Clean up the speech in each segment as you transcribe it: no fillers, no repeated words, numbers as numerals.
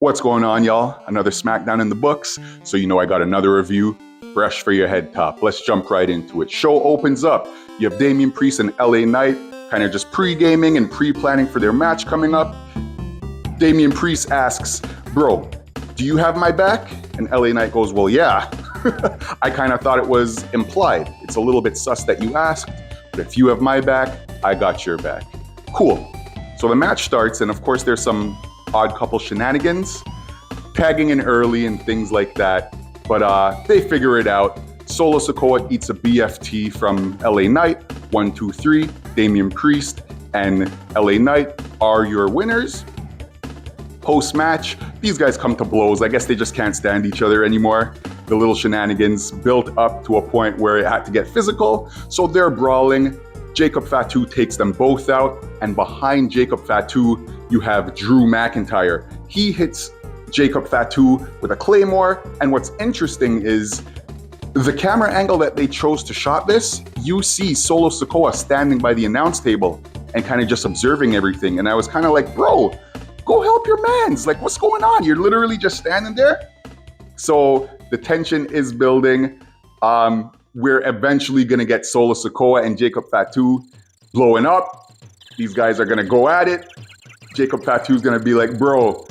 What's going on, y'all? Another Smackdown in the books, so you know I got another review fresh for your head top. Let's jump right into it. Show opens up. You have Damian Priest and LA Knight kind of just pre-gaming and pre-planning for their match coming up. Damian Priest asks, bro, do you have my back? And LA Knight goes, well, yeah. I kind of thought it was implied. It's a little bit sus that you asked, but if you have my back, I got your back. Cool. So the match starts, and of course there's some odd couple shenanigans, tagging in early and things like that, but they figure it out. Solo Sikoa eats a BFT from LA Knight. 1, 2, 3. Damian Priest and LA Knight are your winners. Post-match, these guys come to blows. I guess they just can't stand each other anymore. The little shenanigans built up to a point where it had to get physical, so they're brawling. Jacob Fatu takes them both out, and behind Jacob Fatu, you have Drew McIntyre. He hits Jacob Fatu with a claymore, and what's interesting is the camera angle that they chose to shot this, you see Solo Sikoa standing by the announce table and kind of just observing everything, and I was kind of like, bro, go help your mans. Like, what's going on? You're literally just standing there? So the tension is building. We're eventually going to get Solo Sikoa and Jacob Fatu blowing up. These guys are going to go at it. Jacob Fatu's going to be like, bro,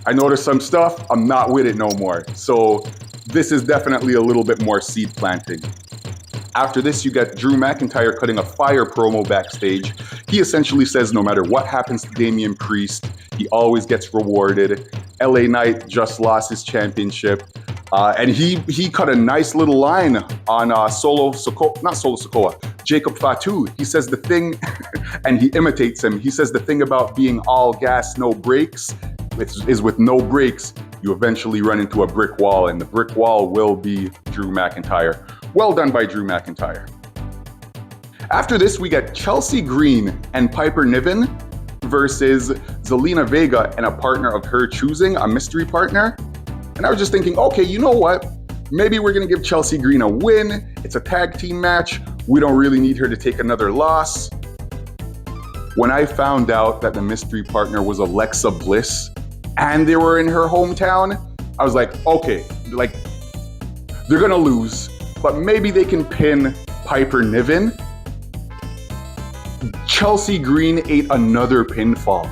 I noticed some stuff. I'm not with it no more. So this is definitely a little bit more seed planting. After this, you get Drew McIntyre cutting a fire promo backstage. He essentially says no matter what happens to Damian Priest, he always gets rewarded. LA Knight just lost his championship. And he cut a nice little line on Jacob Fatu. He says the thing, and he imitates him. He says the thing about being all gas, no brakes, is with no brakes, you eventually run into a brick wall, and the brick wall will be Drew McIntyre. Well done by Drew McIntyre. After this, we get Chelsea Green and Piper Niven versus Zelina Vega and a partner of her choosing, a mystery partner. And I was just thinking, okay, you know what? Maybe we're going to give Chelsea Green a win. It's a tag team match. We don't really need her to take another loss. When I found out that the mystery partner was Alexa Bliss and they were in her hometown, I was like, okay, like they're going to lose, but maybe they can pin Piper Niven. Chelsea Green ate another pinfall.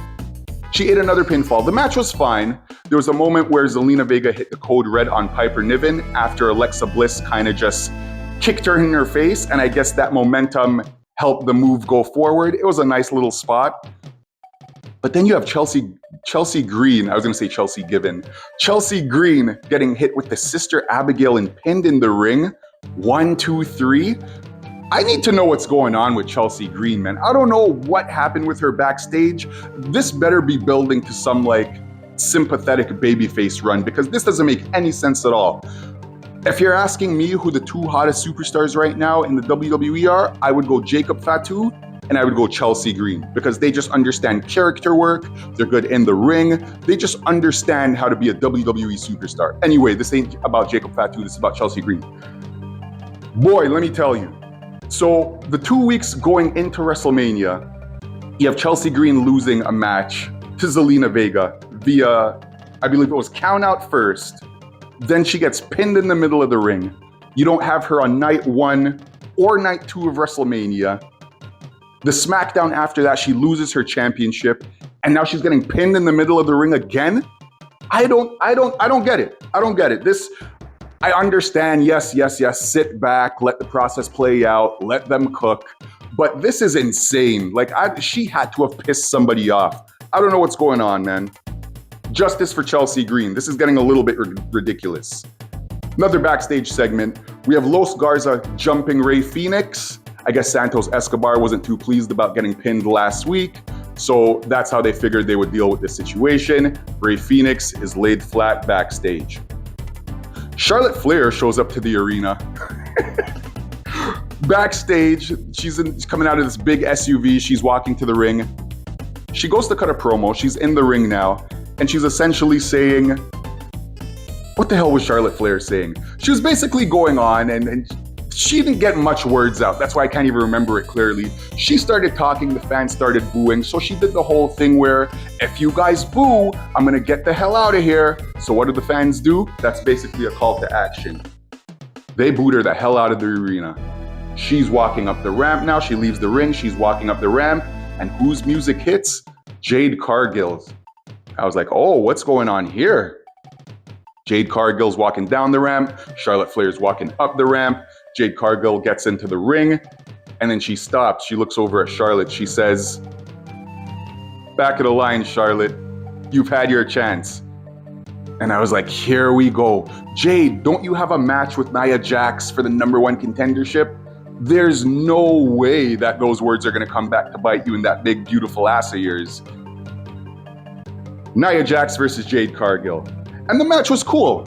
She ate another pinfall. The match was fine. There was a moment where Zelina Vega hit the code red on Piper Niven after Alexa Bliss kind of just kicked her in her face, and I guess that momentum helped the move go forward. It was a nice little spot. But then you have Chelsea Green, I was going to say Chelsea Given. Chelsea Green getting hit with the Sister Abigail and pinned in the ring. 1, 2, 3. I need to know what's going on with Chelsea Green, man. I don't know what happened with her backstage. This better be building to some like sympathetic babyface run, because this doesn't make any sense at all. If you're asking me who the two hottest superstars right now in the WWE are, I would go Jacob Fatu and I would go Chelsea Green, because they just understand character work. They're good in the ring. They just understand how to be a WWE superstar. Anyway, this ain't about Jacob Fatu. This is about Chelsea Green. Boy, let me tell you. So the 2 weeks going into WrestleMania, you have Chelsea Green losing a match to Zelina Vega via, I believe it was count out first. Then she gets pinned in the middle of the ring. You don't have her on night 1 or night 2 of WrestleMania. The SmackDown after that, she loses her championship, and now she's getting pinned in the middle of the ring again. I don't get it. I don't get it. I understand, yes, sit back, let the process play out, let them cook. But this is insane. Like, she had to have pissed somebody off. I don't know what's going on, man. Justice for Chelsea Green. This is getting a little bit ridiculous. Another backstage segment. We have Los Garza jumping Rey Fenix. I guess Santos Escobar wasn't too pleased about getting pinned last week. So that's how they figured they would deal with this situation. Rey Fenix is laid flat backstage. Charlotte Flair shows up to the arena. Backstage, she's coming out of this big SUV. She's walking to the ring. She goes to cut a promo. She's in the ring now. And she's essentially saying, what the hell was Charlotte Flair saying? She was basically going on and she didn't get much words out. That's why I can't even remember it clearly. She started talking, the fans started booing. So she did the whole thing where, if you guys boo, I'm gonna get the hell out of here. So what do the fans do? That's basically a call to action. They booed her the hell out of the arena. She's walking up the ramp now. She leaves the ring. She's walking up the ramp. And whose music hits? Jade Cargill's. I was like, oh, what's going on here? Jade Cargill's walking down the ramp. Charlotte Flair's walking up the ramp. Jade Cargill gets into the ring, and then she stops. She looks over at Charlotte. She says, back of the line, Charlotte. You've had your chance. And I was like, here we go. Jade, don't you have a match with Nia Jax for the #1 contendership? There's no way that those words are going to come back to bite you in that big, beautiful ass of yours. Nia Jax versus Jade Cargill. And the match was cool.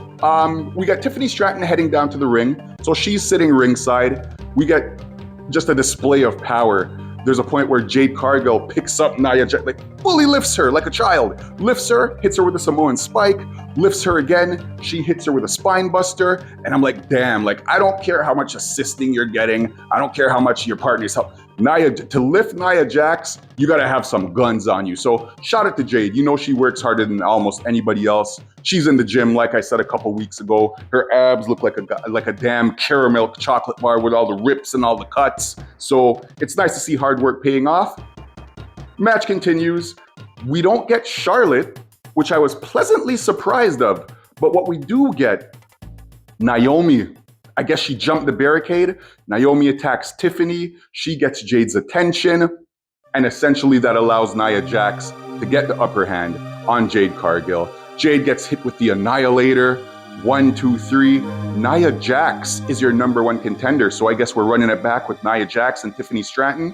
We got Tiffany Stratton heading down to the ring. So she's sitting ringside. We get just a display of power. There's a point where Jade Cargill picks up Nia Jax, like fully lifts her like a child. Lifts her, hits her with a Samoan spike, lifts her again. She hits her with a spine buster. And I'm like, damn, like, I don't care how much assisting you're getting. I don't care how much your partner's help. To lift Nia Jax, you gotta have some guns on you. So shout out to Jade. You know she works harder than almost anybody else. She's in the gym, like I said a couple weeks ago. Her abs look like a damn caramel chocolate bar with all the rips and all the cuts. So it's nice to see hard work paying off. Match continues. We don't get Charlotte, which I was pleasantly surprised of. But what we do get, Naomi. I guess she jumped the barricade. Naomi attacks Tiffany. She gets Jade's attention. And essentially that allows Nia Jax to get the upper hand on Jade Cargill. Jade gets hit with the Annihilator. 1, 2, 3. Nia Jax is your #1 contender. So I guess we're running it back with Nia Jax and Tiffany Stratton.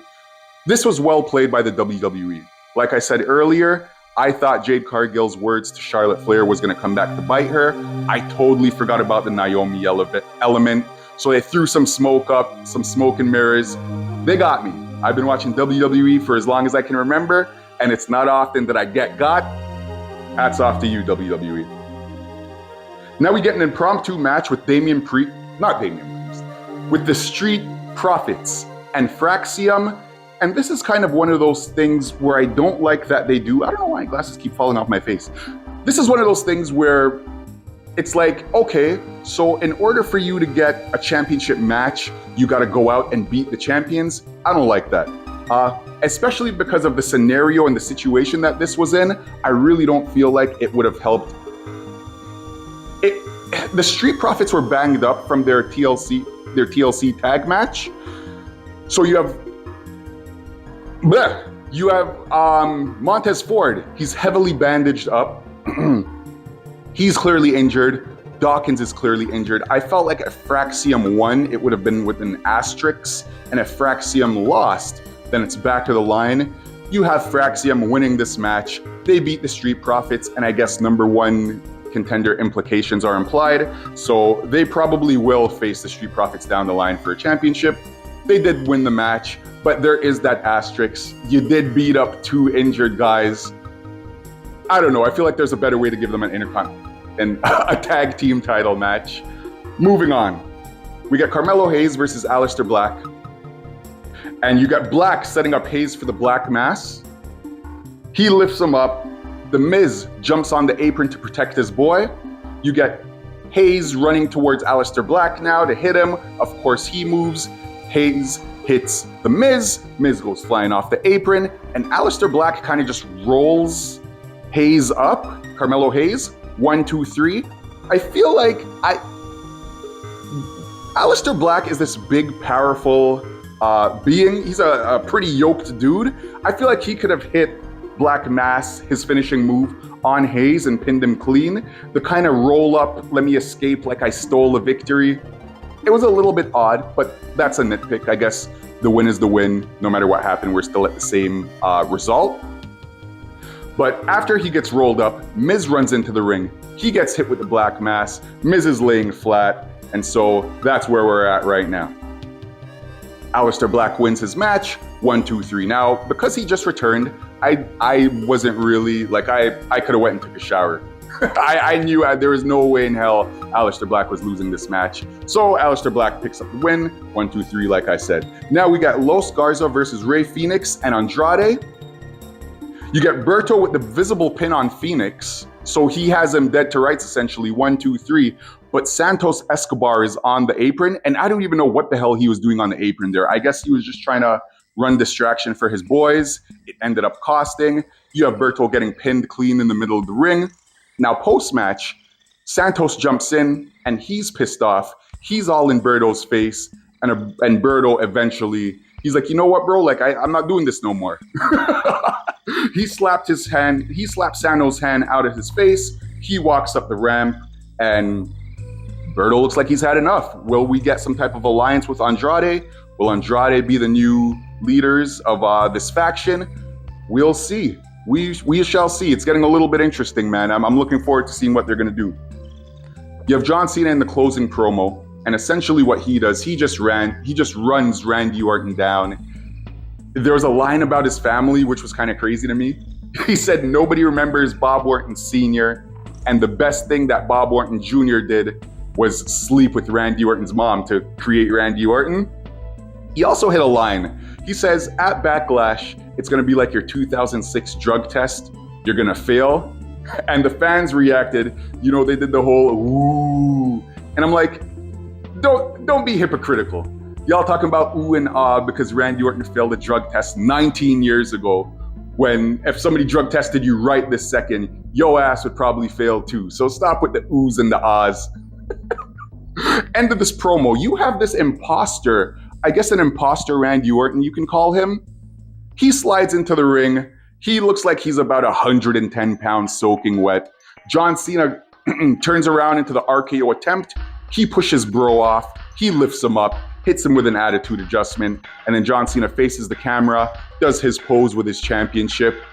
This was well played by the WWE. Like I said earlier, I thought Jade Cargill's words to Charlotte Flair was going to come back to bite her. I totally forgot about the Naomi element. So they threw some smoke up, some smoke and mirrors. They got me. I've been watching WWE for as long as I can remember, and it's not often that I get got. Hats off to you, WWE. Now we get an impromptu match with with the Street Profits and Fraxium. And this is kind of one of those things where I don't like that they do. I don't know why my glasses keep falling off my face. This is one of those things where it's like, okay, so in order for you to get a championship match, you got to go out and beat the champions. I don't like that. Especially because of the scenario and the situation that this was in. I really don't feel like it would have helped. The Street Profits were banged up from their TLC tag match. So you have Montez Ford. He's heavily bandaged up. He's clearly injured. Dawkins is clearly injured. I felt like if Fraxium won, it would have been with an asterisk. And if Fraxium lost, then it's back to the line. You have Fraxium winning this match. They beat the Street Profits, and I guess #1 contender implications are implied. So they probably will face the Street Profits down the line for a championship. They did win the match, but there is that asterisk. You did beat up 2 injured guys. I don't know. I feel like there's a better way to give them an a tag team title match. Moving on. We got Carmelo Hayes versus Aleister Black. And you got Black setting up Hayes for the Black Mass. He lifts him up. The Miz jumps on the apron to protect his boy. You get Hayes running towards Aleister Black now to hit him. Of course, he moves. Hayes hits the Miz. Miz goes flying off the apron. And Aleister Black kind of just rolls Hayes up. Carmelo Hayes. 1, 2, 3. I feel like Aleister Black is this big, powerful being. He's a pretty yoked dude. I feel like he could have hit Black Mass, his finishing move, on Hayes and pinned him clean. The kind of roll up, let me escape like I stole a victory. It was a little bit odd, but that's a nitpick. I guess the win is the win. No matter what happened, we're still at the same result. But after he gets rolled up, Miz runs into the ring. He gets hit with the Black Mass. Miz is laying flat. And so that's where we're at right now. Aleister Black wins his match. 1, 2, 3. Now, because he just returned, I wasn't really, like, I could have went and took a shower. I knew there was no way in hell Aleister Black was losing this match. So Aleister Black picks up the win. 1, 2, 3, like I said. Now we got Los Garza versus Rey Fenix and Andrade. You get Berto with the visible pin on Phoenix. So he has him dead to rights, essentially. 1, 2, 3. But Santos Escobar is on the apron. And I don't even know what the hell he was doing on the apron there. I guess he was just trying to run distraction for his boys. It ended up costing. You have Berto getting pinned clean in the middle of the ring. Now, post-match, Santos jumps in and he's pissed off. He's all in Berto's face. And Berto eventually, he's like, you know what, bro? Like, I'm not doing this no more. He slapped Santos' hand out of his face. He walks up the ramp and Berto looks like he's had enough. Will we get some type of alliance with Andrade? Will Andrade be the new leaders of this faction? We'll see. We shall see. It's getting a little bit interesting, man. I'm looking forward to seeing what they're going to do. You have John Cena in the closing promo, and essentially what he does, he just runs Randy Orton down. There was a line about his family, which was kind of crazy to me. He said nobody remembers Bob Orton Sr., and the best thing that Bob Orton Jr. did was sleep with Randy Orton's mom to create Randy Orton. He also hit a line. He says, at Backlash, it's going to be like your 2006 drug test. You're going to fail. And the fans reacted. You know, they did the whole, ooh. And I'm like, don't be hypocritical. Y'all talking about ooh and ah because Randy Orton failed a drug test 19 years ago, when if somebody drug tested you right this second, your ass would probably fail too. So stop with the oohs and the ahs. End of this promo. You have this imposter, I guess an imposter Randy Orton, you can call him. He slides into the ring. He looks like he's about 110 pounds soaking wet. John Cena turns around into the RKO attempt. He pushes bro off. He lifts him up, hits him with an attitude adjustment, and then John Cena faces the camera, does his pose with his championship.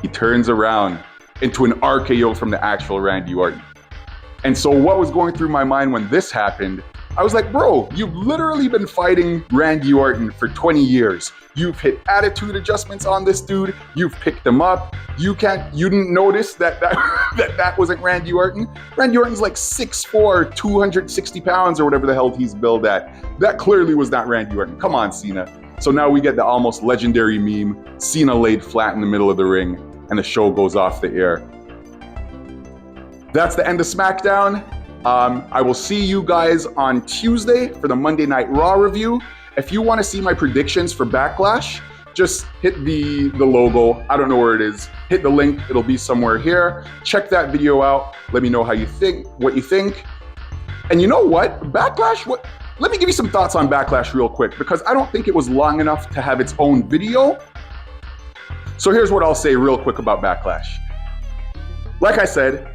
He turns around into an RKO from the actual Randy Orton. And so what was going through my mind when this happened, I was like, bro, you've literally been fighting Randy Orton for 20 years. You've hit attitude adjustments on this dude. You've picked him up. You didn't notice that wasn't Randy Orton. Randy Orton's like 6'4", 260 pounds or whatever the hell he's billed at. That clearly was not Randy Orton. Come on, Cena. So now we get the almost legendary meme, Cena laid flat in the middle of the ring, and the show goes off the air. That's the end of Smackdown. I will see you guys on Tuesday for the Monday Night Raw review. If you want to see my predictions for Backlash, just hit the logo. I don't know where it is. Hit the link. It'll be somewhere here. Check that video out. Let me know what you think. And you know what? Backlash, let me give you some thoughts on Backlash real quick, because I don't think it was long enough to have its own video. So here's what I'll say real quick about Backlash. Like I said,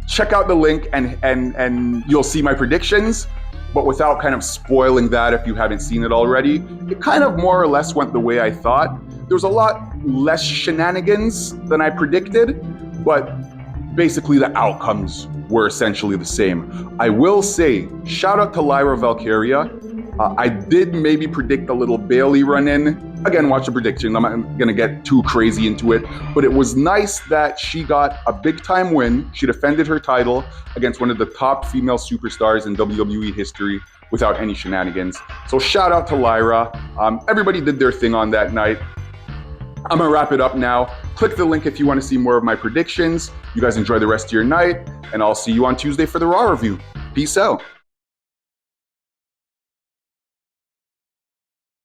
check out the link and you'll see my predictions, but without kind of spoiling that if you haven't seen it already. It kind of more or less went the way I thought. There was a lot less shenanigans than I predicted, but basically the outcomes were essentially the same. I will say, shout out to Lyra Valkyria. I did maybe predict a little Bayley run-in. Again, watch the prediction. I'm not going to get too crazy into it. But it was nice that she got a big-time win. She defended her title against one of the top female superstars in WWE history without any shenanigans. So shout out to Lyra. Everybody did their thing on that night. I'm going to wrap it up now. Click the link if you want to see more of my predictions. You guys enjoy the rest of your night, and I'll see you on Tuesday for the Raw review. Peace out.